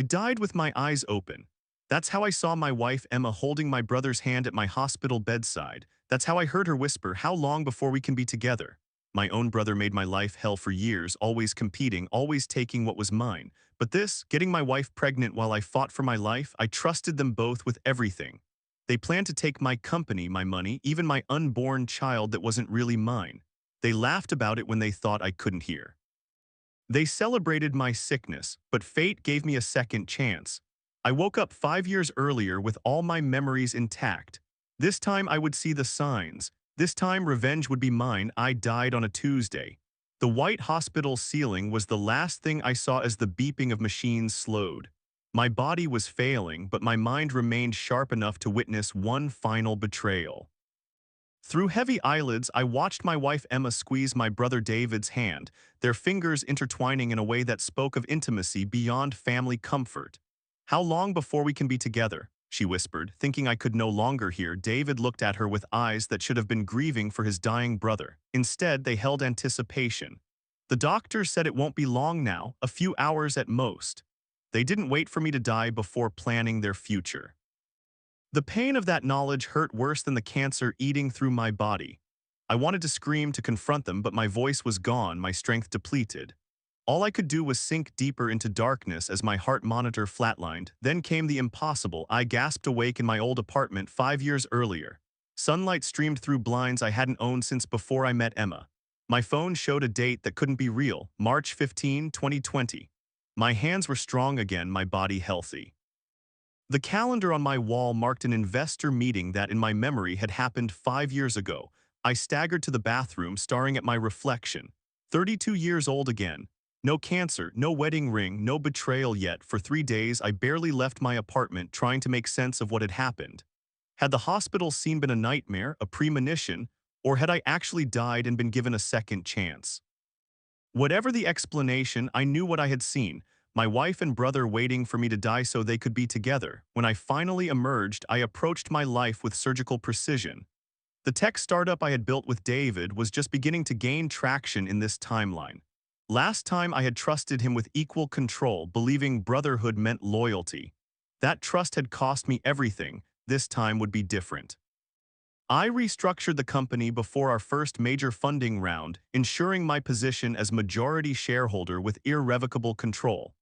I died with my eyes open. That's how I saw my wife Emma holding my brother's hand at my hospital bedside. That's how I heard her whisper, "How long before we can be together?" My own brother made my life hell for years, always competing, always taking what was mine. But this, getting my wife pregnant while I fought for my life, I trusted them both with everything. They planned to take my company, my money, even my unborn child that wasn't really mine. They laughed about it when they thought I couldn't hear. They celebrated my sickness, but fate gave me a second chance. I woke up 5 years earlier with all my memories intact. This time I would see the signs. This time revenge would be mine. I died on a Tuesday. The white hospital ceiling was the last thing I saw as the beeping of machines slowed. My body was failing, but my mind remained sharp enough to witness one final betrayal. Through heavy eyelids, I watched my wife Emma squeeze my brother David's hand, their fingers intertwining in a way that spoke of intimacy beyond family comfort. "How long before we can be together?" she whispered, thinking I could no longer hear. David looked at her with eyes that should have been grieving for his dying brother. Instead, they held anticipation. "The doctor said it won't be long now, a few hours at most." They didn't wait for me to die before planning their future. The pain of that knowledge hurt worse than the cancer eating through my body. I wanted to scream to confront them, but my voice was gone, my strength depleted. All I could do was sink deeper into darkness as my heart monitor flatlined. Then came the impossible. I gasped awake in my old apartment 5 years earlier. Sunlight streamed through blinds I hadn't owned since before I met Emma. My phone showed a date that couldn't be real, March 15, 2020. My hands were strong again, my body healthy. The calendar on my wall marked an investor meeting that in my memory had happened 5 years ago. I staggered to the bathroom, staring at my reflection. 32 years old again. No cancer, no wedding ring, no betrayal yet. For 3 days, I barely left my apartment, trying to make sense of what had happened. Had the hospital scene been a nightmare, a premonition, or had I actually died and been given a second chance? Whatever the explanation, I knew what I had seen. My wife and brother waiting for me to die so they could be together. When I finally emerged, I approached my life with surgical precision. The tech startup I had built with David was just beginning to gain traction in this timeline. Last time I had trusted him with equal control, believing brotherhood meant loyalty. That trust had cost me everything. This time would be different. I restructured the company before our first major funding round, ensuring my position as majority shareholder with irrevocable control.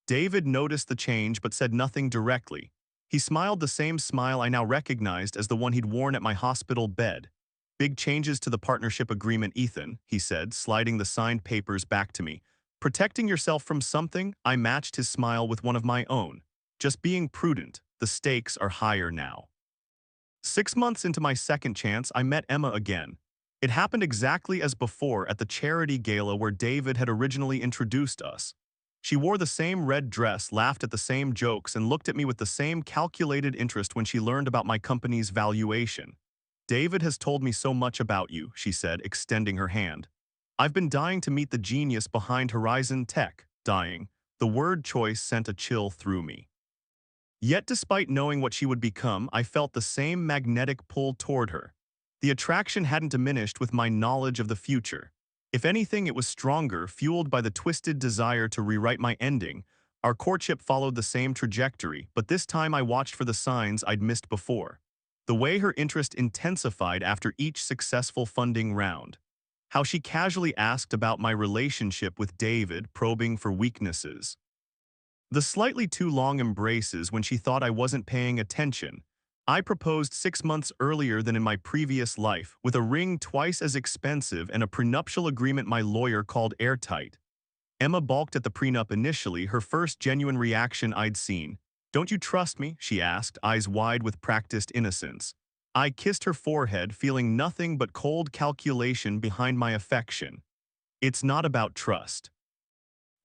David noticed the change but said nothing directly. He smiled, the same smile I now recognized as the one he'd worn at my hospital bed. "Big changes to the partnership agreement, Ethan," he said, sliding the signed papers back to me. "Protecting yourself from something?" I matched his smile with one of my own. "Just being prudent. The stakes are higher now." 6 months into my second chance, I met Emma again. It happened exactly as before at the charity gala where David had originally introduced us. She wore the same red dress, laughed at the same jokes, and looked at me with the same calculated interest when she learned about my company's valuation. "David has told me so much about you," she said, extending her hand. "I've been dying to meet the genius behind Horizon Tech." Dying. The word choice sent a chill through me. Yet despite knowing what she would become, I felt the same magnetic pull toward her. The attraction hadn't diminished with my knowledge of the future. If anything, it was stronger, fueled by the twisted desire to rewrite my ending. Our courtship followed the same trajectory, but this time I watched for the signs I'd missed before. The way her interest intensified after each successful funding round. How she casually asked about my relationship with David, probing for weaknesses. The slightly too long embraces when she thought I wasn't paying attention. I proposed 6 months earlier than in my previous life, with a ring twice as expensive and a prenuptial agreement my lawyer called airtight. Emma balked at the prenup initially, her first genuine reaction I'd seen. "Don't you trust me?" she asked, eyes wide with practiced innocence. I kissed her forehead, feeling nothing but cold calculation behind my affection. "It's not about trust.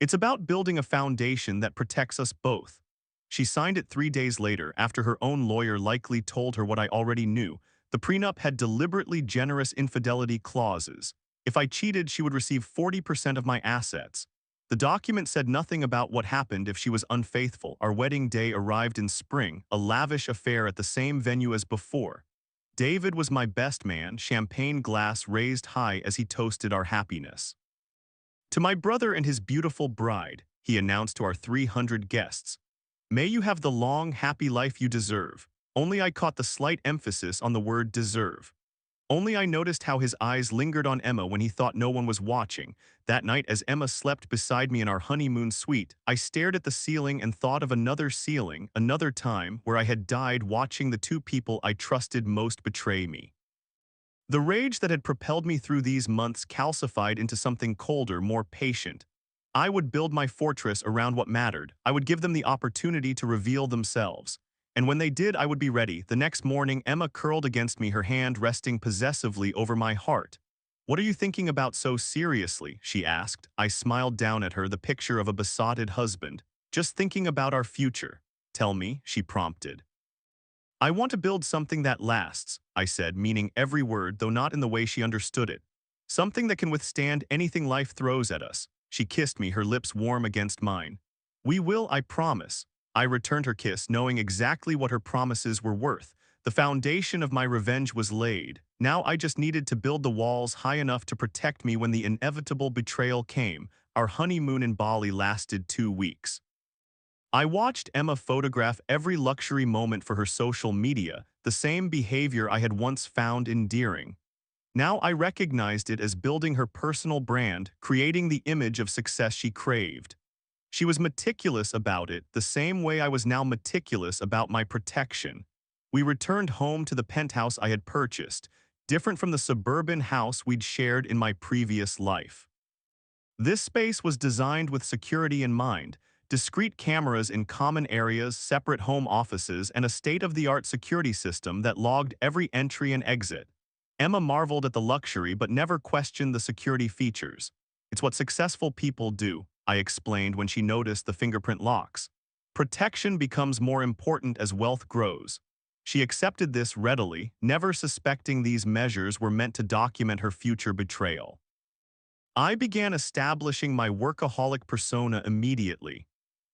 It's about building a foundation that protects us both." She signed it 3 days later, after her own lawyer likely told her what I already knew. The prenup had deliberately generous infidelity clauses. If I cheated, she would receive 40% of my assets. The document said nothing about what happened if she was unfaithful. Our wedding day arrived in spring, a lavish affair at the same venue as before. David was my best man, champagne glass raised high as he toasted our happiness. "To my brother and his beautiful bride," he announced to our 300 guests. May you have the long, happy life you deserve. Only I caught the slight emphasis on the word deserve. Only I noticed how his eyes lingered on Emma when he thought no one was watching. That night, as Emma slept beside me in our honeymoon suite, I stared at the ceiling and thought of another ceiling, another time, where I had died watching the two people I trusted most betray me. The rage that had propelled me through these months calcified into something colder, more patient. I would build my fortress around what mattered. I would give them the opportunity to reveal themselves. And when they did, I would be ready. The next morning, Emma curled against me, her hand resting possessively over my heart. "What are you thinking about so seriously?" she asked. I smiled down at her, the picture of a besotted husband. "Just thinking about our future." "Tell me," she prompted. "I want to build something that lasts," I said, meaning every word, though not in the way she understood it. "Something that can withstand anything life throws at us." She kissed me, her lips warm against mine. "We will, I promise." I returned her kiss, knowing exactly what her promises were worth. The foundation of my revenge was laid. Now I just needed to build the walls high enough to protect me when the inevitable betrayal came. Our honeymoon in Bali lasted 2 weeks. I watched Emma photograph every luxury moment for her social media, the same behavior I had once found endearing. Now I recognized it as building her personal brand, creating the image of success she craved. She was meticulous about it, the same way I was now meticulous about my protection. We returned home to the penthouse I had purchased, different from the suburban house we'd shared in my previous life. This space was designed with security in mind: discrete cameras in common areas, separate home offices, and a state-of-the-art security system that logged every entry and exit. Emma marveled at the luxury but never questioned the security features. "It's what successful people do," I explained when she noticed the fingerprint locks. "Protection becomes more important as wealth grows." She accepted this readily, never suspecting these measures were meant to document her future betrayal. I began establishing my workaholic persona immediately.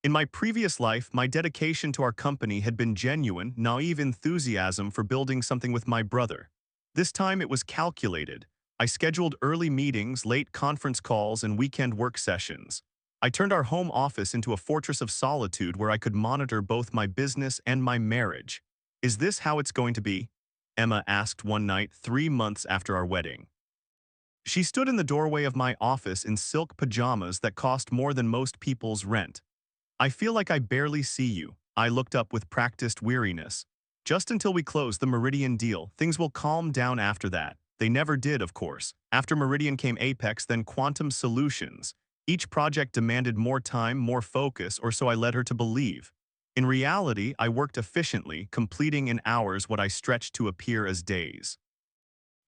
In my previous life, my dedication to our company had been genuine, naive enthusiasm for building something with my brother. This time it was calculated. I scheduled early meetings, late conference calls, and weekend work sessions. I turned our home office into a fortress of solitude where I could monitor both my business and my marriage. "Is this how it's going to be?" Emma asked one night, 3 months after our wedding. She stood in the doorway of my office in silk pajamas that cost more than most people's rent. "I feel like I barely see you." I looked up with practiced weariness. "Just until we close the Meridian deal. Things will calm down after that." They never did, of course. After Meridian came Apex, then Quantum Solutions. Each project demanded more time, more focus, or so I led her to believe. In reality, I worked efficiently, completing in hours what I stretched to appear as days.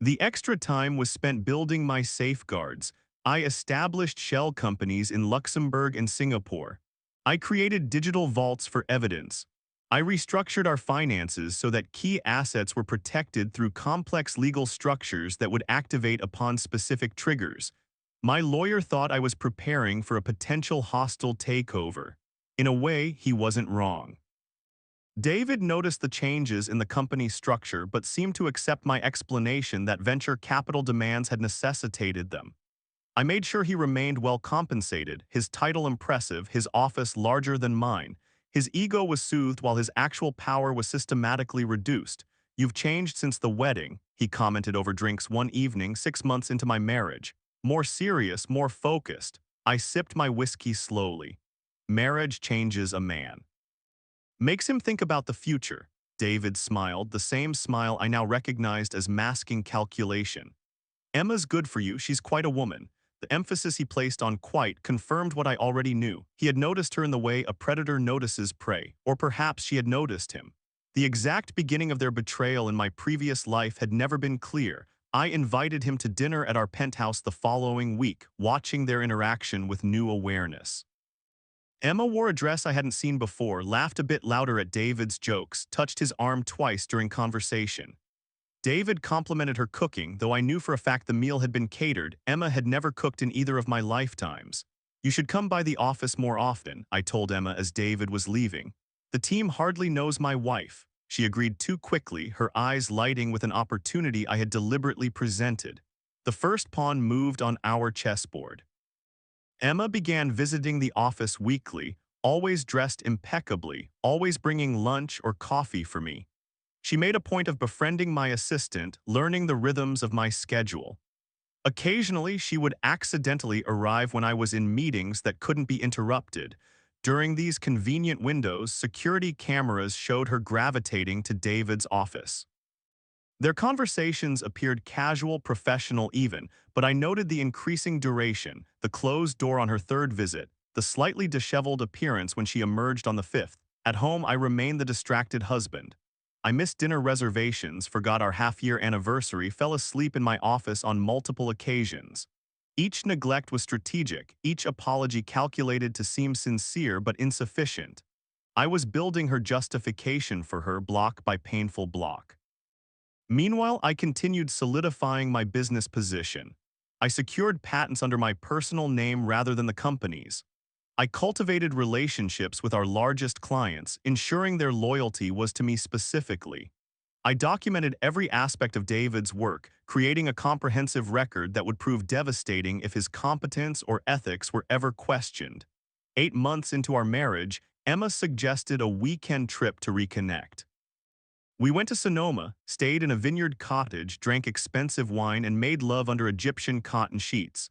The extra time was spent building my safeguards. I established shell companies in Luxembourg and Singapore. I created digital vaults for evidence. I restructured our finances so that key assets were protected through complex legal structures that would activate upon specific triggers. My lawyer thought I was preparing for a potential hostile takeover. In a way, he wasn't wrong. David noticed the changes in the company's structure but seemed to accept my explanation that venture capital demands had necessitated them. I made sure he remained well compensated, his title impressive, his office larger than mine. His ego was soothed while his actual power was systematically reduced. "You've changed since the wedding," he commented over drinks one evening 6 months into my marriage. "More serious, more focused." I sipped my whiskey slowly. Marriage changes a man. "Makes him think about the future." David smiled, the same smile I now recognized as masking calculation. "Emma's good for you, she's quite a woman." The emphasis he placed on "quite" confirmed what I already knew. He had noticed her in the way a predator notices prey, or perhaps she had noticed him. The exact beginning of their betrayal in my previous life had never been clear. I invited him to dinner at our penthouse the following week, watching their interaction with new awareness. Emma wore a dress I hadn't seen before, laughed a bit louder at David's jokes, touched his arm twice during conversation. David complimented her cooking, though I knew for a fact the meal had been catered. Emma had never cooked in either of my lifetimes. "You should come by the office more often," I told Emma as David was leaving. "The team hardly knows my wife." She agreed too quickly, her eyes lighting with an opportunity I had deliberately presented. The first pawn moved on our chessboard. Emma began visiting the office weekly, always dressed impeccably, always bringing lunch or coffee for me. She made a point of befriending my assistant, learning the rhythms of my schedule. Occasionally, she would accidentally arrive when I was in meetings that couldn't be interrupted. During these convenient windows, security cameras showed her gravitating to David's office. Their conversations appeared casual, professional even, but I noted the increasing duration, the closed door on her third visit, the slightly disheveled appearance when she emerged on the fifth. At home, I remained the distracted husband. I missed dinner reservations, forgot our half-year anniversary, fell asleep in my office on multiple occasions. Each neglect was strategic, each apology calculated to seem sincere but insufficient. I was building her justification for her block by painful block. Meanwhile, I continued solidifying my business position. I secured patents under my personal name rather than the company's. I cultivated relationships with our largest clients, ensuring their loyalty was to me specifically. I documented every aspect of David's work, creating a comprehensive record that would prove devastating if his competence or ethics were ever questioned. 8 months into our marriage, Emma suggested a weekend trip to reconnect. We went to Sonoma, stayed in a vineyard cottage, drank expensive wine, and made love under Egyptian cotton sheets.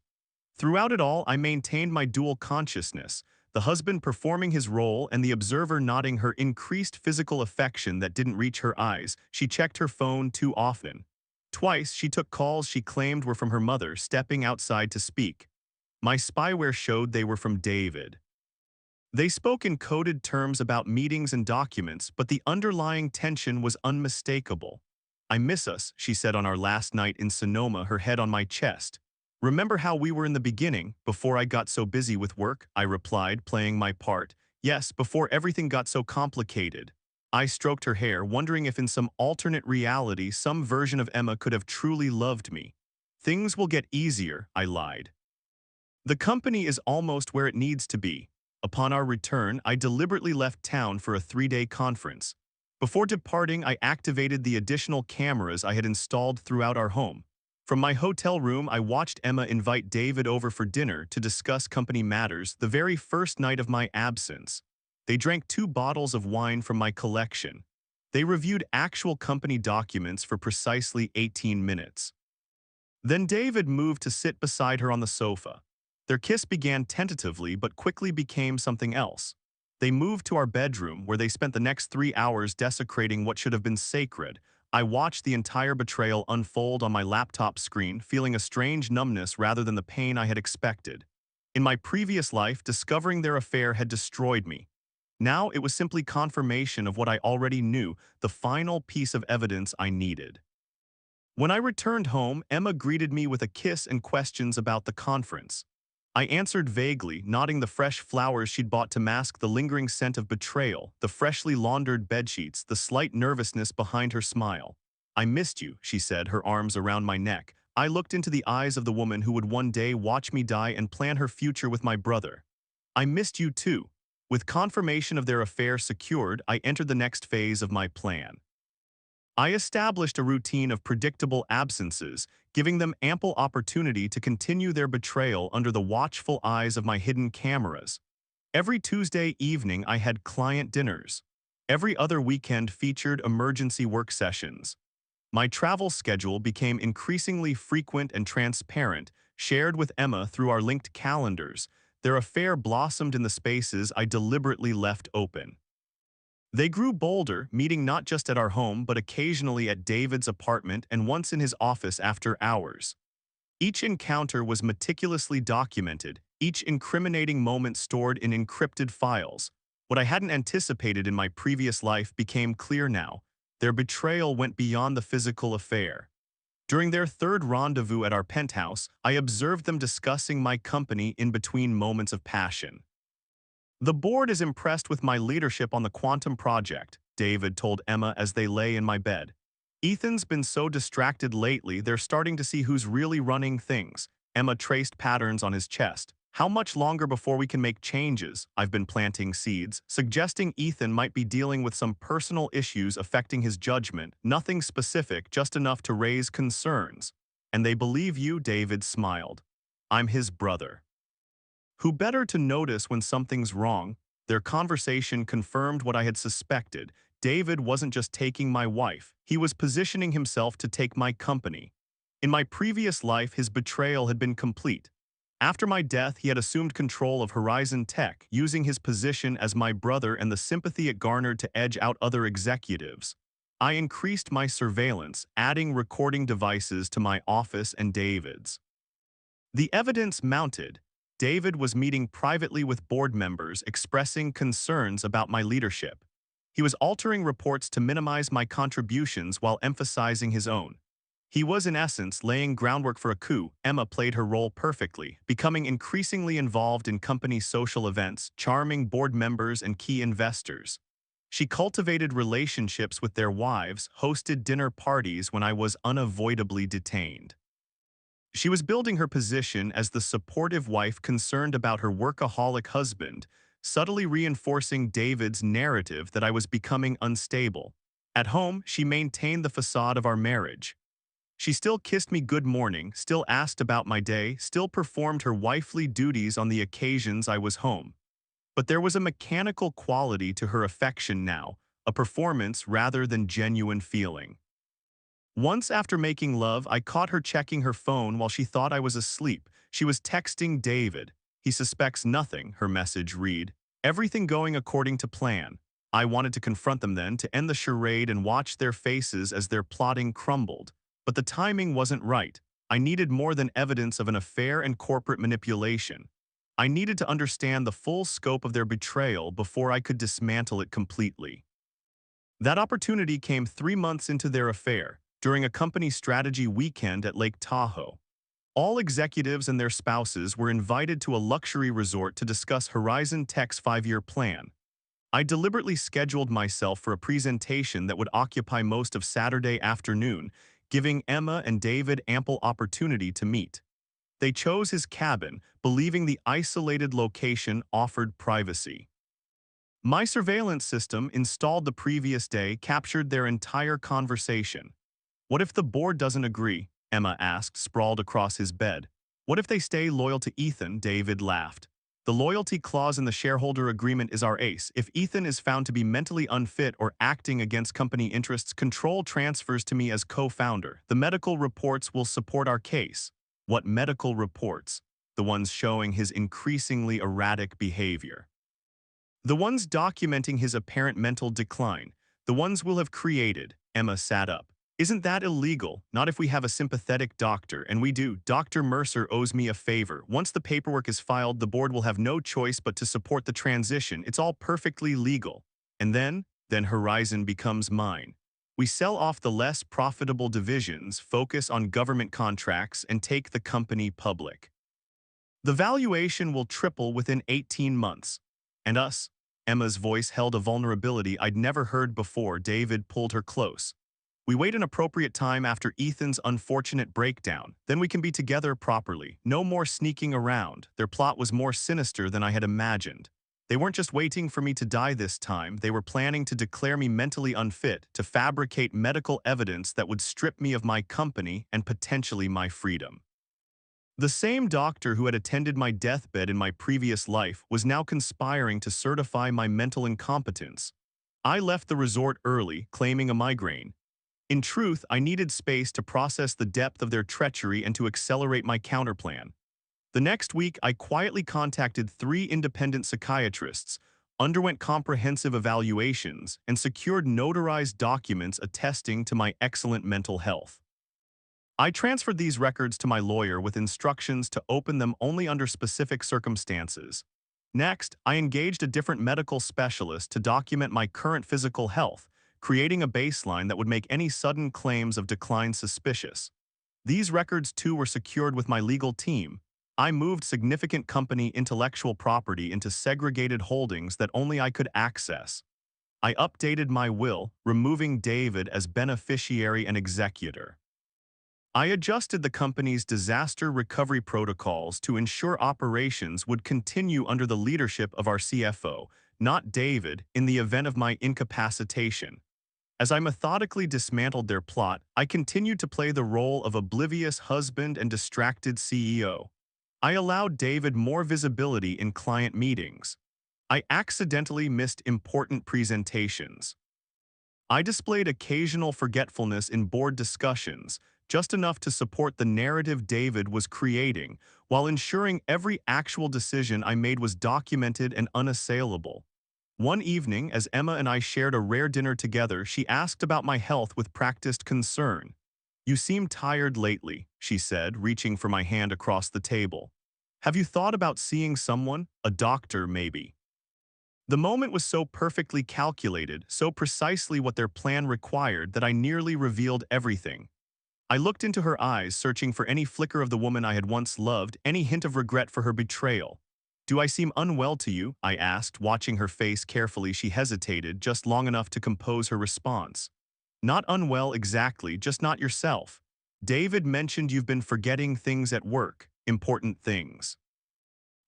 Throughout it all, I maintained my dual consciousness, the husband performing his role and the observer nodding her increased physical affection that didn't reach her eyes. She checked her phone too often. Twice, she took calls she claimed were from her mother, stepping outside to speak. My spyware showed they were from David. They spoke in coded terms about meetings and documents, but the underlying tension was unmistakable. "I miss us," she said on our last night in Sonoma, her head on my chest. "Remember how we were in the beginning, before I got so busy with work?" I replied, playing my part. "Yes, before everything got so complicated." I stroked her hair, wondering if in some alternate reality some version of Emma could have truly loved me. "Things will get easier," I lied. "The company is almost where it needs to be." Upon our return, I deliberately left town for a 3-day conference. Before departing, I activated the additional cameras I had installed throughout our home. From my hotel room, I watched Emma invite David over for dinner to discuss company matters the very first night of my absence. They drank 2 bottles of wine from my collection. They reviewed actual company documents for precisely 18 minutes. Then David moved to sit beside her on the sofa. Their kiss began tentatively but quickly became something else. They moved to our bedroom, where they spent the next 3 hours desecrating what should have been sacred. I watched the entire betrayal unfold on my laptop screen, feeling a strange numbness rather than the pain I had expected. In my previous life, discovering their affair had destroyed me. Now it was simply confirmation of what I already knew, the final piece of evidence I needed. When I returned home, Emma greeted me with a kiss and questions about the conference. I answered vaguely, nodding the fresh flowers she'd bought to mask the lingering scent of betrayal, the freshly laundered bedsheets, the slight nervousness behind her smile. "I missed you," she said, her arms around my neck. I looked into the eyes of the woman who would one day watch me die and plan her future with my brother. "I missed you too." With confirmation of their affair secured, I entered the next phase of my plan. I established a routine of predictable absences, giving them ample opportunity to continue their betrayal under the watchful eyes of my hidden cameras. Every Tuesday evening I had client dinners. Every other weekend featured emergency work sessions. My travel schedule became increasingly frequent and transparent, shared with Emma through our linked calendars. Their affair blossomed in the spaces I deliberately left open. They grew bolder, meeting not just at our home but occasionally at David's apartment and once in his office after hours. Each encounter was meticulously documented, each incriminating moment stored in encrypted files. What I hadn't anticipated in my previous life became clear now. Their betrayal went beyond the physical affair. During their third rendezvous at our penthouse, I observed them discussing my company in between moments of passion. "The board is impressed with my leadership on the quantum project," David told Emma as they lay in my bed. "Ethan's been so distracted lately, they're starting to see who's really running things." Emma traced patterns on his chest. "How much longer before we can make changes?" "I've been planting seeds, suggesting Ethan might be dealing with some personal issues affecting his judgment, nothing specific, just enough to raise concerns." "And they believe you?" David smiled. "I'm his brother. Who better to notice when something's wrong?" Their conversation confirmed what I had suspected. David wasn't just taking my wife, he was positioning himself to take my company. In my previous life, his betrayal had been complete. After my death, he had assumed control of Horizon Tech, using his position as my brother and the sympathy it garnered to edge out other executives. I increased my surveillance, adding recording devices to my office and David's. The evidence mounted. David was meeting privately with board members, expressing concerns about my leadership. He was altering reports to minimize my contributions while emphasizing his own. He was, in essence, laying groundwork for a coup. Emma played her role perfectly, becoming increasingly involved in company social events, charming board members and key investors. She cultivated relationships with their wives, hosted dinner parties when I was unavoidably detained. She was building her position as the supportive wife concerned about her workaholic husband, subtly reinforcing David's narrative that I was becoming unstable. At home, she maintained the facade of our marriage. She still kissed me good morning, still asked about my day, still performed her wifely duties on the occasions I was home. But there was a mechanical quality to her affection now, a performance rather than genuine feeling. Once after making love, I caught her checking her phone while she thought I was asleep. She was texting David. He suspects nothing, her message read. Everything going according to plan. I wanted to confront them then, to end the charade and watch their faces as their plotting crumbled. But the timing wasn't right. I needed more than evidence of an affair and corporate manipulation. I needed to understand the full scope of their betrayal before I could dismantle it completely. That opportunity came 3 months into their affair, during a company strategy weekend at Lake Tahoe. All executives and their spouses were invited to a luxury resort to discuss Horizon Tech's 5-year plan. I deliberately scheduled myself for a presentation that would occupy most of Saturday afternoon, giving Emma and David ample opportunity to meet. They chose his cabin, believing the isolated location offered privacy. My surveillance system, installed the previous day, captured their entire conversation. "What if the board doesn't agree?" Emma asked, sprawled across his bed. "What if they stay loyal to Ethan?" David laughed. "The loyalty clause in the shareholder agreement is our ace. If Ethan is found to be mentally unfit or acting against company interests, control transfers to me as co-founder. The medical reports will support our case." "What medical reports?" "The ones showing his increasingly erratic behavior. The ones documenting his apparent mental decline. The ones we'll have created." Emma sat up. "Isn't that illegal?" "Not if we have a sympathetic doctor, and we do. Dr. Mercer owes me a favor. Once the paperwork is filed, the board will have no choice but to support the transition. It's all perfectly legal. And then Horizon becomes mine. We sell off the less profitable divisions, focus on government contracts, and take the company public. The valuation will triple within 18 months. And us?" Emma's voice held a vulnerability I'd never heard before. David pulled her close. "We wait an appropriate time after Ethan's unfortunate breakdown. Then we can be together properly. No more sneaking around." Their plot was more sinister than I had imagined. They weren't just waiting for me to die this time. They were planning to declare me mentally unfit, to fabricate medical evidence that would strip me of my company and potentially my freedom. The same doctor who had attended my deathbed in my previous life was now conspiring to certify my mental incompetence. I left the resort early, claiming a migraine. In truth, I needed space to process the depth of their treachery and to accelerate my counterplan. The next week, I quietly contacted 3 independent psychiatrists, underwent comprehensive evaluations, and secured notarized documents attesting to my excellent mental health. I transferred these records to my lawyer with instructions to open them only under specific circumstances. Next, I engaged a different medical specialist to document my current physical health, creating a baseline that would make any sudden claims of decline suspicious. These records too were secured with my legal team. I moved significant company intellectual property into segregated holdings that only I could access. I updated my will, removing David as beneficiary and executor. I adjusted the company's disaster recovery protocols to ensure operations would continue under the leadership of our CFO, not David, in the event of my incapacitation. As I methodically dismantled their plot, I continued to play the role of oblivious husband and distracted CEO. I allowed David more visibility in client meetings. I accidentally missed important presentations. I displayed occasional forgetfulness in board discussions, just enough to support the narrative David was creating, while ensuring every actual decision I made was documented and unassailable. One evening, as Emma and I shared a rare dinner together, she asked about my health with practiced concern. "You seem tired lately," she said, reaching for my hand across the table. "Have you thought about seeing someone? A doctor, maybe?" The moment was so perfectly calculated, so precisely what their plan required, that I nearly revealed everything. I looked into her eyes, searching for any flicker of the woman I had once loved, any hint of regret for her betrayal. "Do I seem unwell to you?" I asked, watching her face carefully. She hesitated, just long enough to compose her response. "Not unwell exactly, just not yourself. David mentioned you've been forgetting things at work, important things."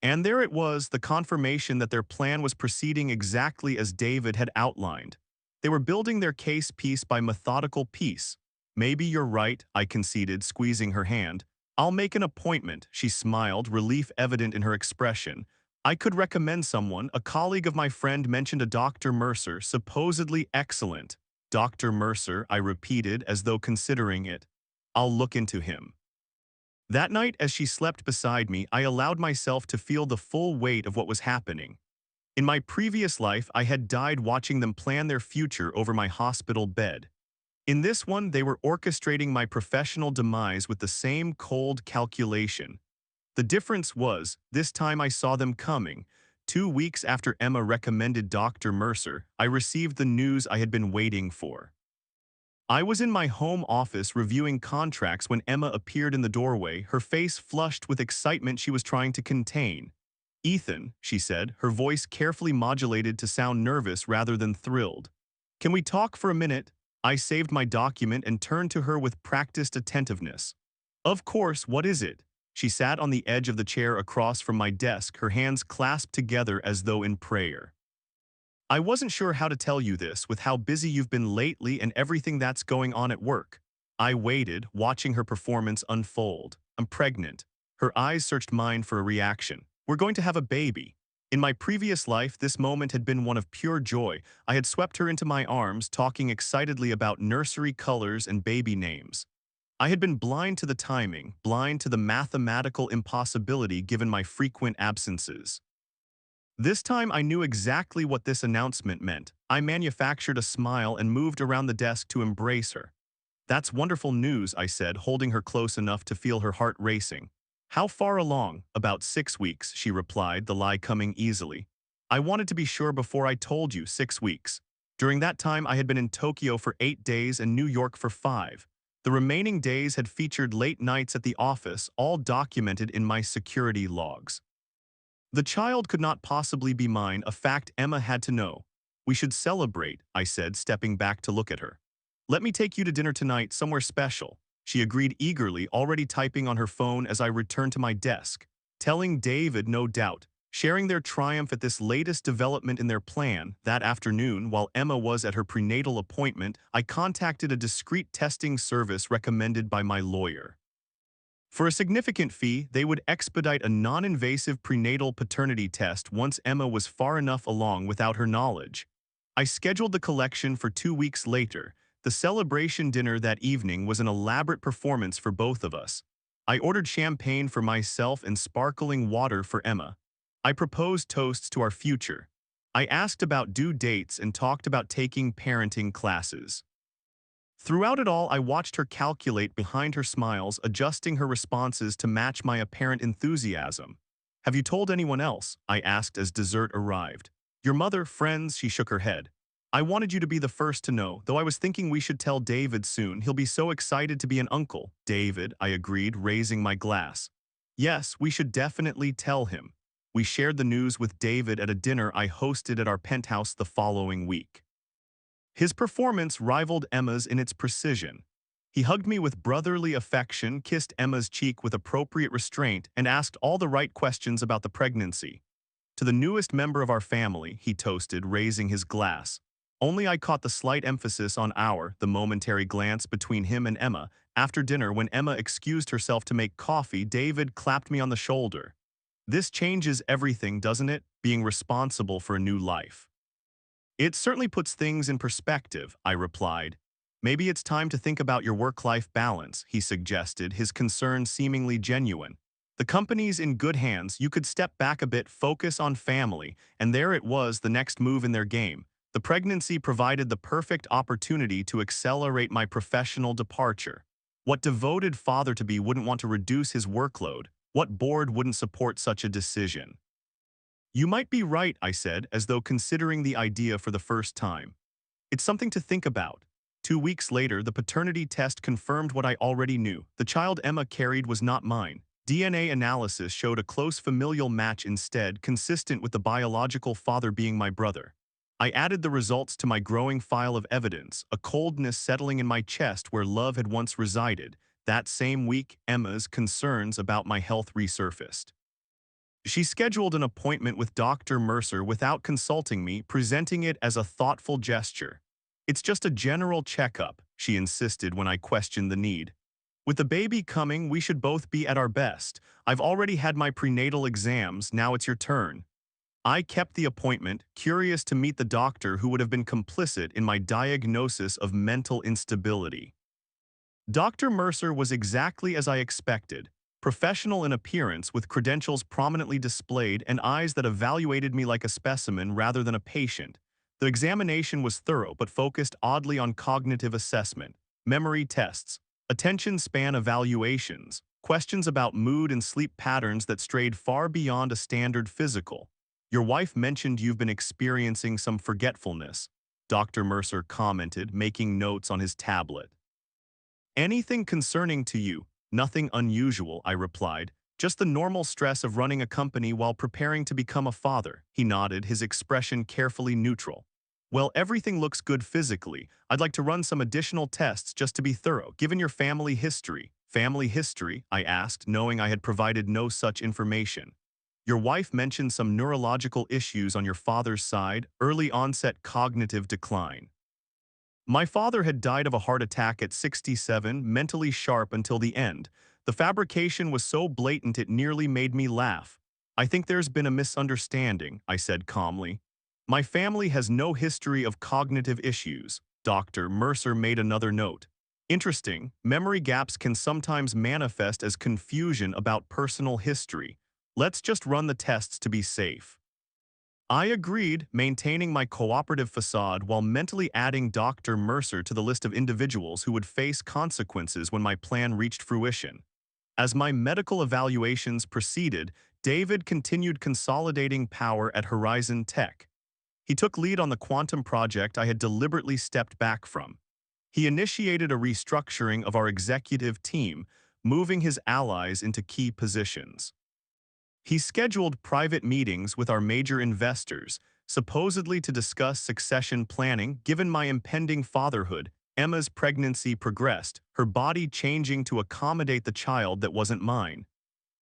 And there it was, the confirmation that their plan was proceeding exactly as David had outlined. They were building their case piece by methodical piece. "Maybe you're right," I conceded, squeezing her hand. "I'll make an appointment," she smiled, relief evident in her expression. "I could recommend someone. A colleague of my friend mentioned a Dr. Mercer, supposedly excellent." "Dr. Mercer," I repeated, as though considering it. "I'll look into him." That night, as she slept beside me, I allowed myself to feel the full weight of what was happening. In my previous life, I had died watching them plan their future over my hospital bed. In this one, they were orchestrating my professional demise with the same cold calculation. The difference was, this time I saw them coming. 2 weeks after Emma recommended Dr. Mercer, I received the news I had been waiting for. I was in my home office reviewing contracts when Emma appeared in the doorway, her face flushed with excitement she was trying to contain. "Ethan," she said, her voice carefully modulated to sound nervous rather than thrilled. "Can we talk for a minute?" I saved my document and turned to her with practiced attentiveness. "Of course, what is it?" She sat on the edge of the chair across from my desk, her hands clasped together as though in prayer. "I wasn't sure how to tell you this, with how busy you've been lately and everything that's going on at work." I waited, watching her performance unfold. "I'm pregnant." Her eyes searched mine for a reaction. "We're going to have a baby." In my previous life, this moment had been one of pure joy. I had swept her into my arms, talking excitedly about nursery colors and baby names. I had been blind to the timing, blind to the mathematical impossibility given my frequent absences. This time I knew exactly what this announcement meant. I manufactured a smile and moved around the desk to embrace her. "That's wonderful news," I said, holding her close enough to feel her heart racing. "How far along?" "About 6 weeks," she replied, the lie coming easily. "I wanted to be sure before I told you. 6 weeks. During that time I had been in Tokyo for 8 days and New York for 5. The remaining days had featured late nights at the office, all documented in my security logs. The child could not possibly be mine, a fact Emma had to know. "We should celebrate," I said, stepping back to look at her. "Let me take you to dinner tonight, somewhere special." She agreed eagerly, already typing on her phone as I returned to my desk. Telling David, no doubt, sharing their triumph at this latest development in their plan. That afternoon, while Emma was at her prenatal appointment, I contacted a discreet testing service recommended by my lawyer. For a significant fee, they would expedite a non-invasive prenatal paternity test once Emma was far enough along without her knowledge. I scheduled the collection for 2 weeks later. The celebration dinner that evening was an elaborate performance for both of us. I ordered champagne for myself and sparkling water for Emma. I proposed toasts to our future. I asked about due dates and talked about taking parenting classes. Throughout it all, I watched her calculate behind her smiles, adjusting her responses to match my apparent enthusiasm. "Have you told anyone else?" I asked as dessert arrived. "Your mother, friends?" She shook her head. "I wanted you to be the first to know, though I was thinking we should tell David soon. He'll be so excited to be an uncle." "David," I agreed, raising my glass. "Yes, we should definitely tell him." We shared the news with David at a dinner I hosted at our penthouse the following week. His performance rivaled Emma's in its precision. He hugged me with brotherly affection, kissed Emma's cheek with appropriate restraint, and asked all the right questions about the pregnancy. "To the newest member of our family," he toasted, raising his glass. Only I caught the slight emphasis on our, the momentary glance between him and Emma. After dinner, when Emma excused herself to make coffee, David clapped me on the shoulder. This changes everything, doesn't it? Being responsible for a new life. It certainly puts things in perspective, I replied. Maybe it's time to think about your work-life balance, he suggested, his concern seemingly genuine. The company's in good hands. You could step back a bit, focus on family, and there it was, the next move in their game. The pregnancy provided the perfect opportunity to accelerate my professional departure. What devoted father-to-be wouldn't want to reduce his workload? What board wouldn't support such a decision? You might be right, I said, as though considering the idea for the first time. It's something to think about. 2 weeks later, the paternity test confirmed what I already knew. The child Emma carried was not mine. DNA analysis showed a close familial match instead, consistent with the biological father being my brother. I added the results to my growing file of evidence, a coldness settling in my chest where love had once resided. That same week, Emma's concerns about my health resurfaced. She scheduled an appointment with Dr. Mercer without consulting me, presenting it as a thoughtful gesture. It's just a general checkup, she insisted when I questioned the need. With the baby coming, we should both be at our best. I've already had my prenatal exams, now it's your turn. I kept the appointment, curious to meet the doctor who would have been complicit in my diagnosis of mental instability. Dr. Mercer was exactly as I expected, professional in appearance with credentials prominently displayed and eyes that evaluated me like a specimen rather than a patient. The examination was thorough but focused oddly on cognitive assessment, memory tests, attention span evaluations, questions about mood and sleep patterns that strayed far beyond a standard physical. Your wife mentioned you've been experiencing some forgetfulness, Dr. Mercer commented, making notes on his tablet. Anything concerning to you? Nothing unusual, I replied. Just the normal stress of running a company while preparing to become a father. He nodded, his expression carefully neutral. Well, everything looks good physically. I'd like to run some additional tests just to be thorough, given your family history. Family history? I asked, knowing I had provided no such information. Your wife mentioned some neurological issues on your father's side, early onset cognitive decline. My father had died of a heart attack at 67, mentally sharp until the end. The fabrication was so blatant it nearly made me laugh. I think there's been a misunderstanding, I said calmly. My family has no history of cognitive issues. Dr. Mercer made another note. Interesting, memory gaps can sometimes manifest as confusion about personal history. Let's just run the tests to be safe. I agreed, maintaining my cooperative facade while mentally adding Dr. Mercer to the list of individuals who would face consequences when my plan reached fruition. As my medical evaluations proceeded, David continued consolidating power at Horizon Tech. He took lead on the quantum project I had deliberately stepped back from. He initiated a restructuring of our executive team, moving his allies into key positions. He scheduled private meetings with our major investors, supposedly to discuss succession planning. Given my impending fatherhood, Emma's pregnancy progressed, her body changing to accommodate the child that wasn't mine.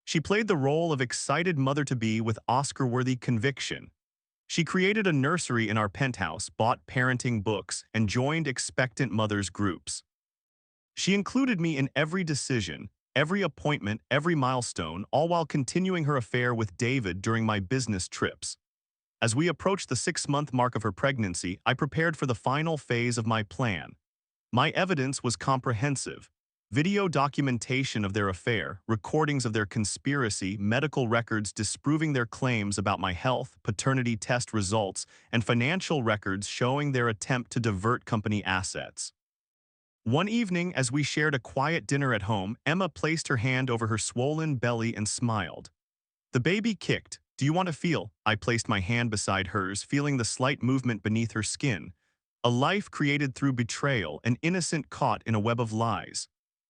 She played the role of excited mother-to-be with Oscar-worthy conviction. She created a nursery in our penthouse, bought parenting books, and joined expectant mothers groups. She included me in every decision, every appointment, every milestone, all while continuing her affair with David during my business trips. As we approached the 6-month mark of her pregnancy, I prepared for the final phase of my plan. My evidence was comprehensive. Video documentation of their affair, recordings of their conspiracy, medical records disproving their claims about my health, paternity test results, and financial records showing their attempt to divert company assets. One evening, as we shared a quiet dinner at home, Emma placed her hand over her swollen belly and smiled. The baby kicked. Do you want to feel? I placed my hand beside hers, feeling the slight movement beneath her skin. A life created through betrayal, an innocent caught in a web of lies.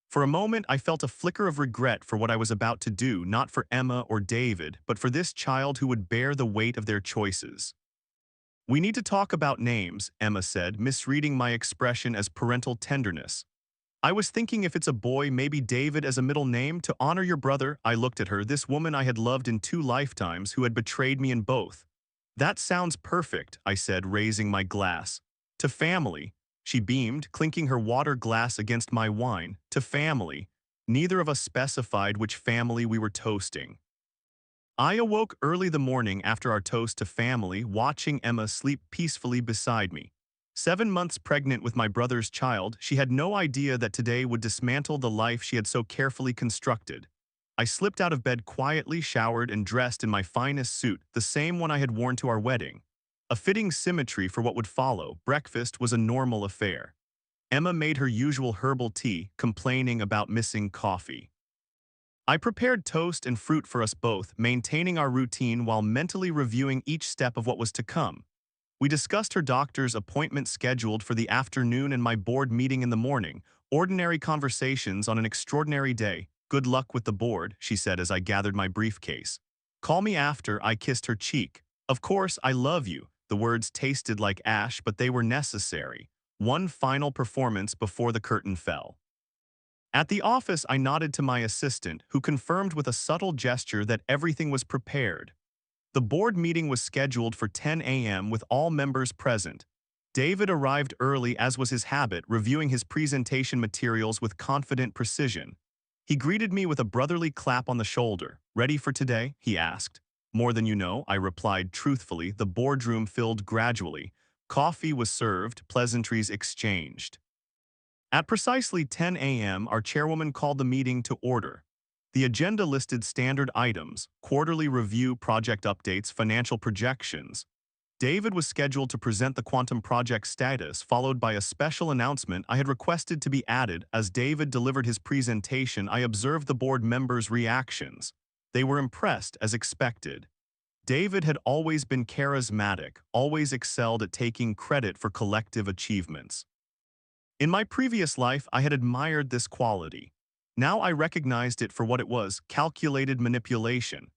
For a moment, I felt a flicker of regret for what I was about to do, not for Emma or David, but for this child who would bear the weight of their choices. We need to talk about names, Emma said, misreading my expression as parental tenderness. I was thinking if it's a boy, maybe David as a middle name to honor your brother. I looked at her, this woman I had loved in 2 lifetimes who had betrayed me in both. That sounds perfect, I said, raising my glass. To family. She beamed, clinking her water glass against my wine. To family. Neither of us specified which family we were toasting. I awoke early the morning after our toast to family, watching Emma sleep peacefully beside me. 7 months pregnant with my brother's child, she had no idea that today would dismantle the life she had so carefully constructed. I slipped out of bed quietly, showered, and dressed in my finest suit, the same one I had worn to our wedding. A fitting symmetry for what would follow. Breakfast was a normal affair. Emma made her usual herbal tea, complaining about missing coffee. I prepared toast and fruit for us both, maintaining our routine while mentally reviewing each step of what was to come. We discussed her doctor's appointment scheduled for the afternoon and my board meeting in the morning, ordinary conversations on an extraordinary day. Good luck with the board, she said as I gathered my briefcase. Call me after. I kissed her cheek. Of course, I love you. The words tasted like ash, but they were necessary. One final performance before the curtain fell. At the office, I nodded to my assistant, who confirmed with a subtle gesture that everything was prepared. The board meeting was scheduled for 10 a.m. with all members present. David arrived early, as was his habit, reviewing his presentation materials with confident precision. He greeted me with a brotherly clap on the shoulder. "Ready for today?" he asked. "More than you know," I replied truthfully. The boardroom filled gradually. Coffee was served, pleasantries exchanged. At precisely 10 a.m., our chairwoman called the meeting to order. The agenda listed standard items: quarterly review, project updates, financial projections. David was scheduled to present the quantum project status, followed by a special announcement I had requested to be added. As David delivered his presentation, I observed the board members' reactions. They were impressed, as expected. David had always been charismatic, always excelled at taking credit for collective achievements. In my previous life, I had admired this quality. Now I recognized it for what it was: calculated manipulation.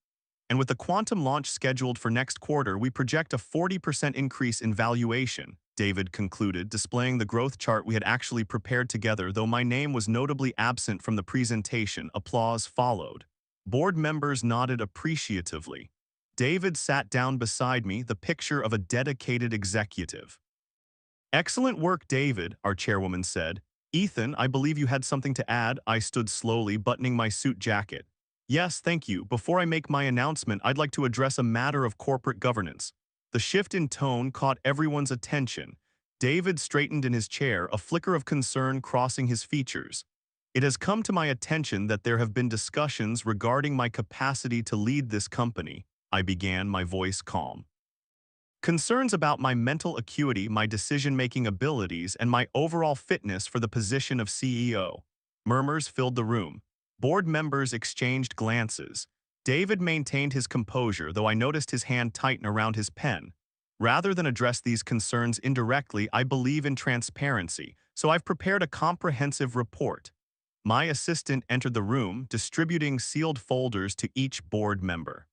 And with the quantum launch scheduled for next quarter, we project a 40% increase in valuation, David concluded, displaying the growth chart we had actually prepared together. Though my name was notably absent from the presentation, applause followed. Board members nodded appreciatively. David sat down beside me, the picture of a dedicated executive. "Excellent work, David," our chairwoman said. "Ethan, I believe you had something to add." I stood slowly, buttoning my suit jacket. "Yes, thank you. Before I make my announcement, I'd like to address a matter of corporate governance." The shift in tone caught everyone's attention. David straightened in his chair, a flicker of concern crossing his features. "It has come to my attention that there have been discussions regarding my capacity to lead this company," I began, my voice calm. "Concerns about my mental acuity, my decision-making abilities, and my overall fitness for the position of CEO." Murmurs filled the room. Board members exchanged glances. David maintained his composure, though I noticed his hand tighten around his pen. "Rather than address these concerns indirectly, I believe in transparency, so I've prepared a comprehensive report." My assistant entered the room, distributing sealed folders to each board member.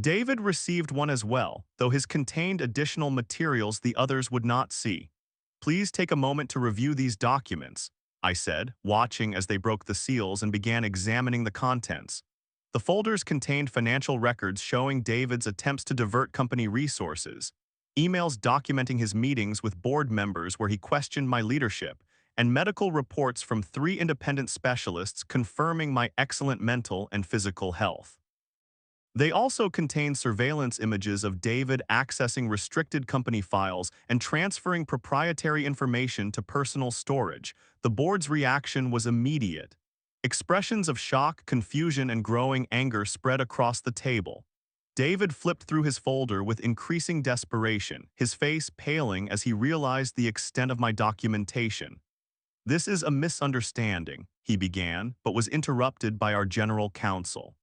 David received one as well, though his contained additional materials the others would not see. "Please take a moment to review these documents," I said, watching as they broke the seals and began examining the contents. The folders contained financial records showing David's attempts to divert company resources, emails documenting his meetings with board members where he questioned my leadership, and medical reports from 3 independent specialists confirming my excellent mental and physical health. They also contain surveillance images of David accessing restricted company files and transferring proprietary information to personal storage. The board's reaction was immediate. Expressions of shock, confusion, and growing anger spread across the table. David flipped through his folder with increasing desperation, his face paling as he realized the extent of my documentation. "This is a misunderstanding," he began, but was interrupted by our general counsel.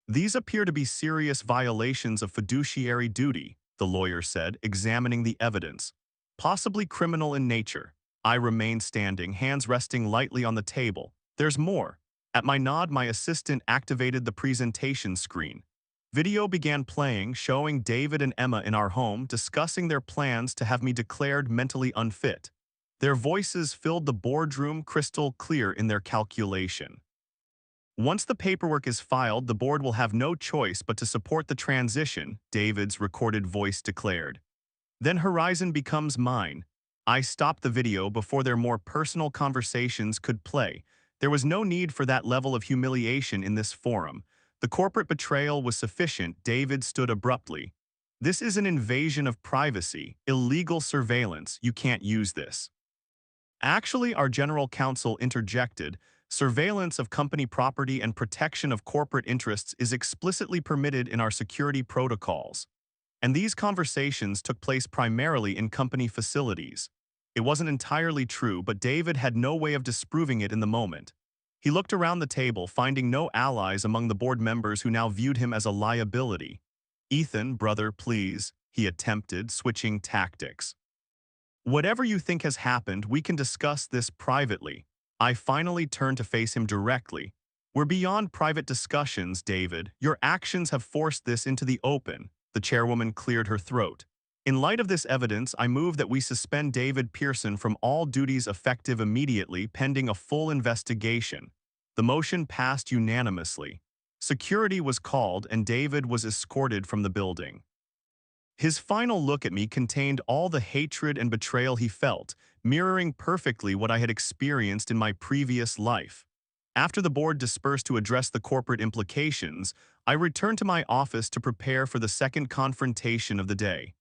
"These appear to be serious violations of fiduciary duty," the lawyer said, examining the evidence. "Possibly criminal in nature." I remained standing, hands resting lightly on the table. "There's more." At my nod, my assistant activated the presentation screen. Video began playing, showing David and Emma in our home discussing their plans to have me declared mentally unfit. Their voices filled the boardroom, crystal clear in their calculation. "Once the paperwork is filed, the board will have no choice but to support the transition," David's recorded voice declared. "Then Horizon becomes mine." I stopped the video before their more personal conversations could play. There was no need for that level of humiliation in this forum. The corporate betrayal was sufficient, David stood abruptly. This is an invasion of privacy, illegal surveillance, you can't use this. Actually, our general counsel interjected, surveillance of company property and protection of corporate interests is explicitly permitted in our security protocols. And these conversations took place primarily in company facilities. It wasn't entirely true, but David had no way of disproving it in the moment. He looked around the table, finding no allies among the board members who now viewed him as a liability. Ethan, brother, please, he attempted, switching tactics. Whatever you think has happened, we can discuss this privately. I finally turned to face him directly. We're beyond private discussions, David. Your actions have forced this into the open. The chairwoman cleared her throat. In light of this evidence, I move that we suspend David Pearson from all duties effective immediately pending a full investigation. The motion passed unanimously. Security was called and David was escorted from the building. His final look at me contained all the hatred and betrayal he felt, mirroring perfectly what I had experienced in my previous life. After the board dispersed to address the corporate implications, I returned to my office to prepare for the second confrontation of the day.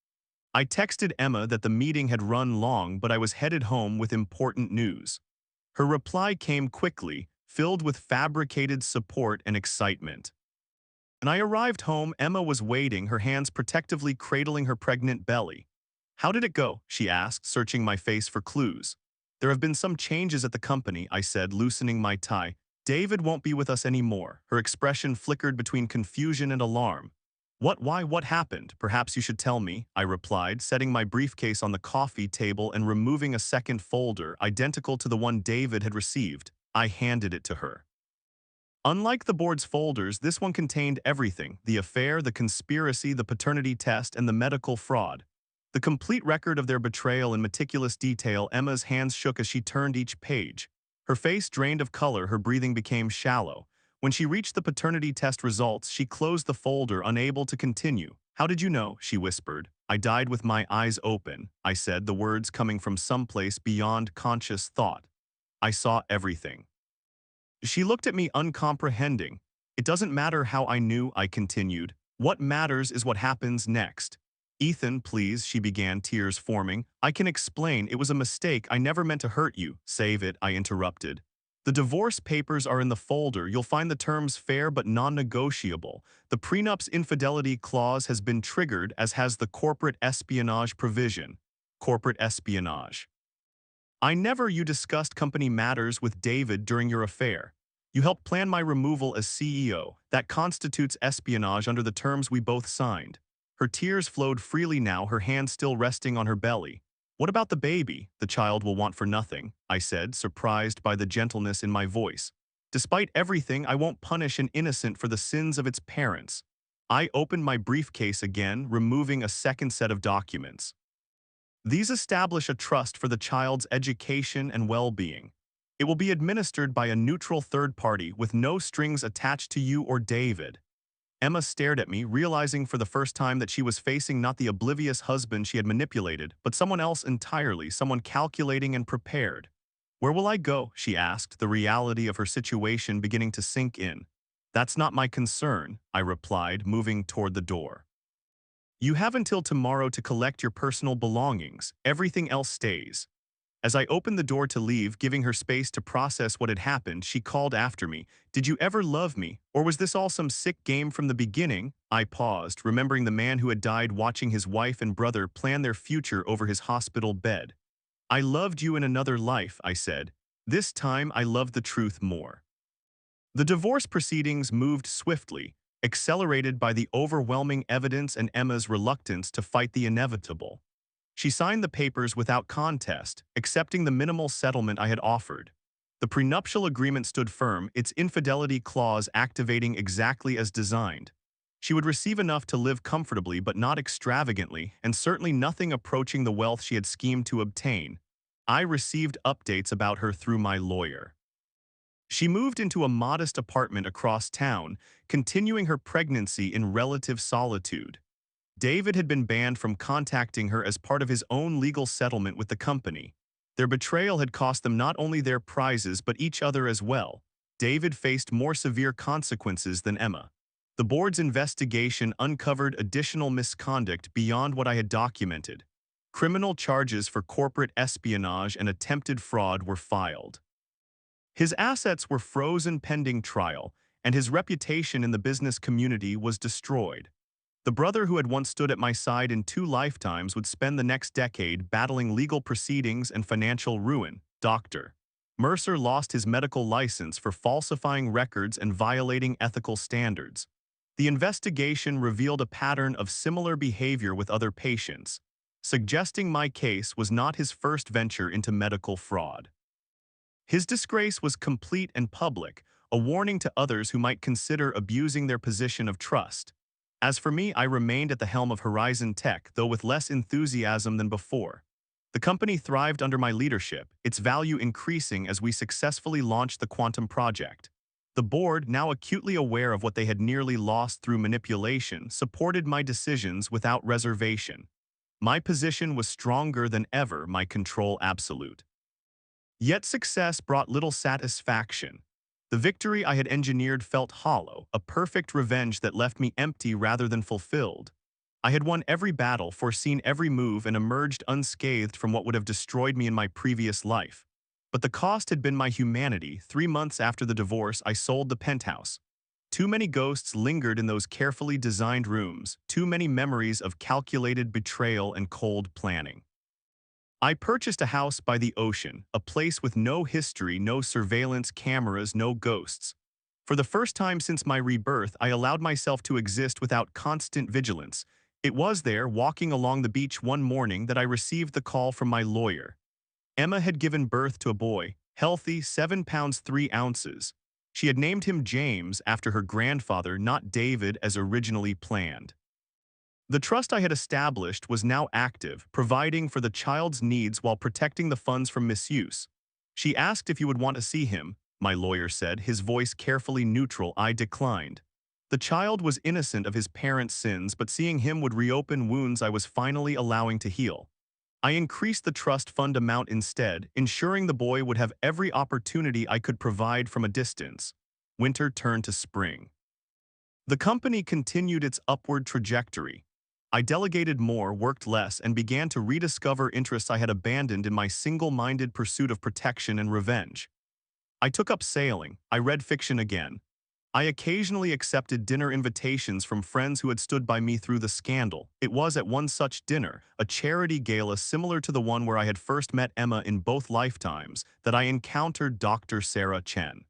I texted Emma that the meeting had run long, but I was headed home with important news. Her reply came quickly, filled with fabricated support and excitement. When I arrived home, Emma was waiting, her hands protectively cradling her pregnant belly. "How did it go?" she asked, searching my face for clues. "There have been some changes at the company," I said, loosening my tie. "David won't be with us anymore." Her expression flickered between confusion and alarm. What happened? Perhaps you should tell me," I replied, setting my briefcase on the coffee table and removing a second folder, identical to the one David had received. I handed it to her. Unlike the board's folders, this one contained everything: the affair, the conspiracy, the paternity test, and the medical fraud. The complete record of their betrayal in meticulous detail. Emma's hands shook as she turned each page. Her face drained of color, her breathing became shallow. When she reached the paternity test results, she closed the folder, unable to continue. "How did you know?" she whispered. "I died with my eyes open," I said, the words coming from someplace beyond conscious thought. "I saw everything." She looked at me uncomprehending. "It doesn't matter how I knew," I continued. "What matters is what happens next." "Ethan, please," she began, tears forming. "I can explain. It was a mistake. I never meant to hurt you." "Save it," I interrupted. "The divorce papers are in the folder. You'll find the terms fair but non-negotiable. The prenup's infidelity clause has been triggered, as has the corporate espionage provision." Corporate espionage. You discussed company matters with David during your affair. You helped plan my removal as CEO. That constitutes espionage under the terms we both signed." Her tears flowed freely now, her hand still resting on her belly. "What about the baby? The child will want for nothing," I said, surprised by the gentleness in my voice. "Despite everything, I won't punish an innocent for the sins of its parents." I opened my briefcase again, removing a second set of documents. "These establish a trust for the child's education and well-being. It will be administered by a neutral third party with no strings attached to you or David." Emma stared at me, realizing for the first time that she was facing not the oblivious husband she had manipulated, but someone else entirely, someone calculating and prepared. "Where will I go?" she asked, the reality of her situation beginning to sink in. "That's not my concern," I replied, moving toward the door. "You have until tomorrow to collect your personal belongings. Everything else stays." As I opened the door to leave, giving her space to process what had happened, she called after me, "Did you ever love me? Or was this all some sick game from the beginning?" I paused, remembering the man who had died watching his wife and brother plan their future over his hospital bed. "I loved you in another life," I said. "This time I loved the truth more." The divorce proceedings moved swiftly, accelerated by the overwhelming evidence and Emma's reluctance to fight the inevitable. She signed the papers without contest, accepting the minimal settlement I had offered. The prenuptial agreement stood firm, its infidelity clause activating exactly as designed. She would receive enough to live comfortably but not extravagantly, and certainly nothing approaching the wealth she had schemed to obtain. I received updates about her through my lawyer. She moved into a modest apartment across town, continuing her pregnancy in relative solitude. David had been banned from contacting her as part of his own legal settlement with the company. Their betrayal had cost them not only their prizes but each other as well. David faced more severe consequences than Emma. The board's investigation uncovered additional misconduct beyond what I had documented. Criminal charges for corporate espionage and attempted fraud were filed. His assets were frozen pending trial, and his reputation in the business community was destroyed. The brother who had once stood at my side in 2 lifetimes would spend the next decade battling legal proceedings and financial ruin. Dr. Mercer lost his medical license for falsifying records and violating ethical standards. The investigation revealed a pattern of similar behavior with other patients, suggesting my case was not his first venture into medical fraud. His disgrace was complete and public, a warning to others who might consider abusing their position of trust. As for me, I remained at the helm of Horizon Tech, though with less enthusiasm than before. The company thrived under my leadership, its value increasing as we successfully launched the quantum project. The board, now acutely aware of what they had nearly lost through manipulation, supported my decisions without reservation. My position was stronger than ever, my control absolute. Yet success brought little satisfaction. The victory I had engineered felt hollow, a perfect revenge that left me empty rather than fulfilled. I had won every battle, foreseen every move, and emerged unscathed from what would have destroyed me in my previous life. But the cost had been my humanity. 3 months after the divorce, I sold the penthouse. Too many ghosts lingered in those carefully designed rooms, too many memories of calculated betrayal and cold planning. I purchased a house by the ocean, a place with no history, no surveillance cameras, no ghosts. For the first time since my rebirth, I allowed myself to exist without constant vigilance. It was there, walking along the beach one morning, that I received the call from my lawyer. Emma had given birth to a boy, healthy, 7 pounds 3 ounces. She had named him James after her grandfather, not David as originally planned. The trust I had established was now active, providing for the child's needs while protecting the funds from misuse. She asked if you would want to see him, my lawyer said, his voice carefully neutral. I declined. The child was innocent of his parents' sins, but seeing him would reopen wounds I was finally allowing to heal. I increased the trust fund amount instead, ensuring the boy would have every opportunity I could provide from a distance. Winter turned to spring. The company continued its upward trajectory. I delegated more, worked less, and began to rediscover interests I had abandoned in my single-minded pursuit of protection and revenge. I took up sailing. I read fiction again. I occasionally accepted dinner invitations from friends who had stood by me through the scandal. It was at one such dinner, a charity gala similar to the one where I had first met Emma in both lifetimes, that I encountered Dr. Sarah Chen.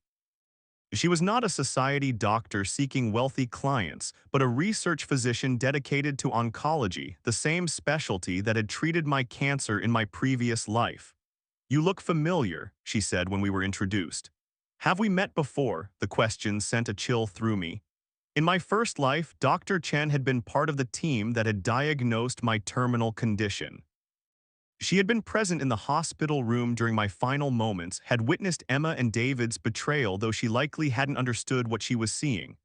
She was not a society doctor seeking wealthy clients, but a research physician dedicated to oncology, the same specialty that had treated my cancer in my previous life. "You look familiar," she said when we were introduced. "Have we met before?" The question sent a chill through me. In my first life, Dr. Chen had been part of the team that had diagnosed my terminal condition. She had been present in the hospital room during my final moments, had witnessed Emma and David's betrayal, though she likely hadn't understood what she was seeing.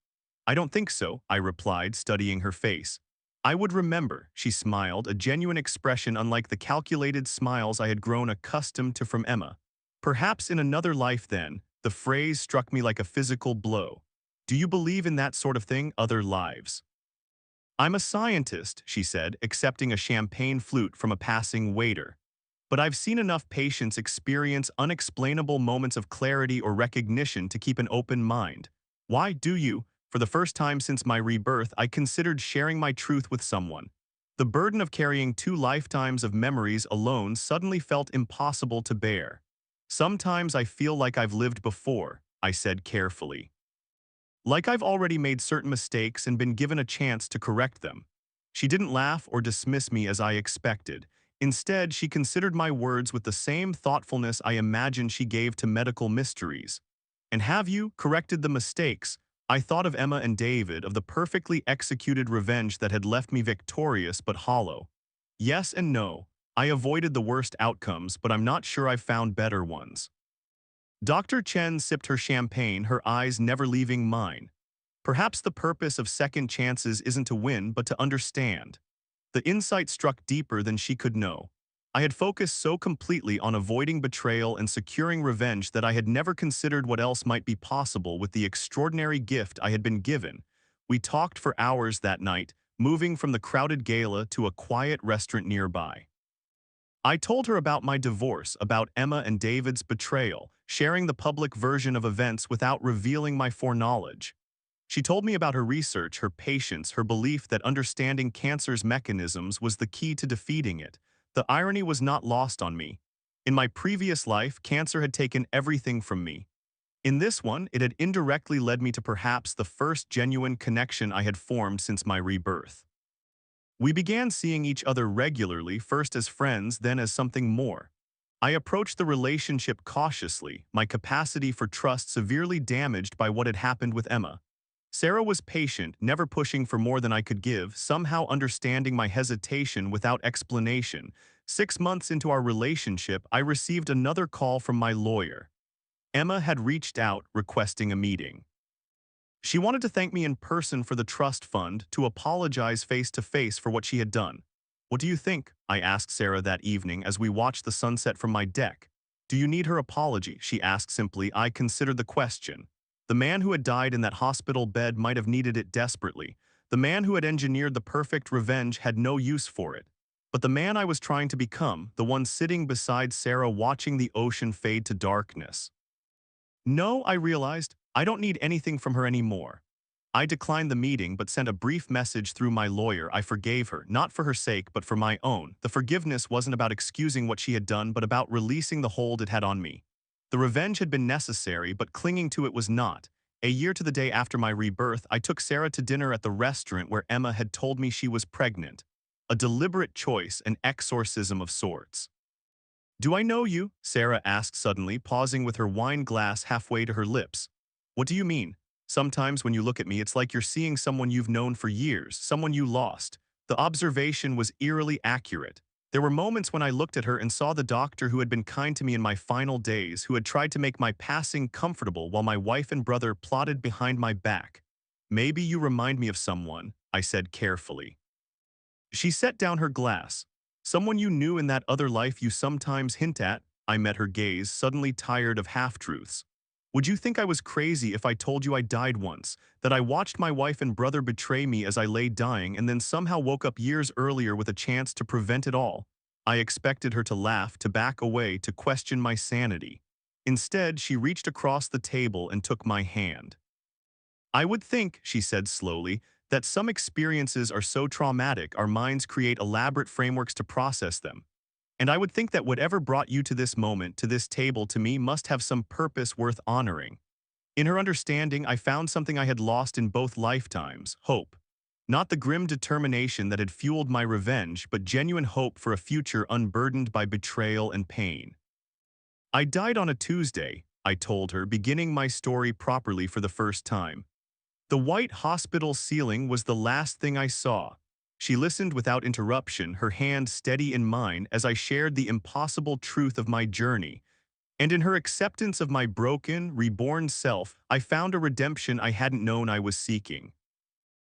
"I don't think so," I replied, studying her face. "I would remember," she smiled, a genuine expression unlike the calculated smiles I had grown accustomed to from Emma. "Perhaps in another life then." The phrase struck me like a physical blow. "Do you believe in that sort of thing, other lives?" "I'm a scientist," she said, accepting a champagne flute from a passing waiter. "But I've seen enough patients experience unexplainable moments of clarity or recognition to keep an open mind." "Why do you?" For the first time since my rebirth, I considered sharing my truth with someone. The burden of carrying 2 lifetimes of memories alone suddenly felt impossible to bear. "Sometimes I feel like I've lived before," I said carefully. "Like I've already made certain mistakes and been given a chance to correct them." She didn't laugh or dismiss me as I expected. Instead, she considered my words with the same thoughtfulness I imagined she gave to medical mysteries. "And have you corrected the mistakes?" I thought of Emma and David, of the perfectly executed revenge that had left me victorious but hollow. "Yes and no. I avoided the worst outcomes, but I'm not sure I've found better ones." Dr. Chen sipped her champagne, her eyes never leaving mine. "Perhaps the purpose of second chances isn't to win, but to understand." The insight struck deeper than she could know. I had focused so completely on avoiding betrayal and securing revenge that I had never considered what else might be possible with the extraordinary gift I had been given, We talked for hours that night, moving from the crowded gala to a quiet restaurant nearby. I told her about my divorce, about Emma and David's betrayal, sharing the public version of events without revealing my foreknowledge. She told me about her research, her patience, her belief that understanding cancer's mechanisms was the key to defeating it. The irony was not lost on me. In my previous life, cancer had taken everything from me. In this one, it had indirectly led me to perhaps the first genuine connection I had formed since my rebirth. We began seeing each other regularly, first as friends, then as something more. I approached the relationship cautiously, my capacity for trust severely damaged by what had happened with Emma. Sarah was patient, never pushing for more than I could give, somehow understanding my hesitation without explanation. 6 months into our relationship, I received another call from my lawyer. Emma had reached out, requesting a meeting. She wanted to thank me in person for the trust fund, to apologize face-to-face for what she had done. "What do you think?" I asked Sarah that evening as we watched the sunset from my deck. "Do you need her apology?" she asked simply. I considered the question. The man who had died in that hospital bed might have needed it desperately. The man who had engineered the perfect revenge had no use for it. But the man I was trying to become, the one sitting beside Sarah watching the ocean fade to darkness. No, I realized, I don't need anything from her anymore. I declined the meeting but sent a brief message through my lawyer. I forgave her, not for her sake but for my own. The forgiveness wasn't about excusing what she had done but about releasing the hold it had on me. The revenge had been necessary, but clinging to it was not. A year to the day after my rebirth, I took Sarah to dinner at the restaurant where Emma had told me she was pregnant. A deliberate choice, an exorcism of sorts. "Do I know you?" Sarah asked suddenly, pausing with her wine glass halfway to her lips. "What do you mean?" "Sometimes when you look at me, it's like you're seeing someone you've known for years, someone you lost." The observation was eerily accurate. There were moments when I looked at her and saw the doctor who had been kind to me in my final days, who had tried to make my passing comfortable while my wife and brother plotted behind my back. "Maybe you remind me of someone," I said carefully. She set down her glass. "Someone you knew in that other life you sometimes hint at." I met her gaze, suddenly tired of half-truths. "Would you think I was crazy if I told you I died once, that I watched my wife and brother betray me as I lay dying and then somehow woke up years earlier with a chance to prevent it all?" I expected her to laugh, to back away, to question my sanity. Instead, she reached across the table and took my hand. "I would think," she said slowly, "that some experiences are so traumatic our minds create elaborate frameworks to process them. And I would think that whatever brought you to this moment, to this table, to me, must have some purpose worth honoring." In her understanding, I found something I had lost in both lifetimes: hope. Not the grim determination that had fueled my revenge, but genuine hope for a future unburdened by betrayal and pain. "I died on a Tuesday," I told her, beginning my story properly for the first time. "The white hospital ceiling was the last thing I saw." She listened without interruption, her hand steady in mine as I shared the impossible truth of my journey. And in her acceptance of my broken, reborn self, I found a redemption I hadn't known I was seeking.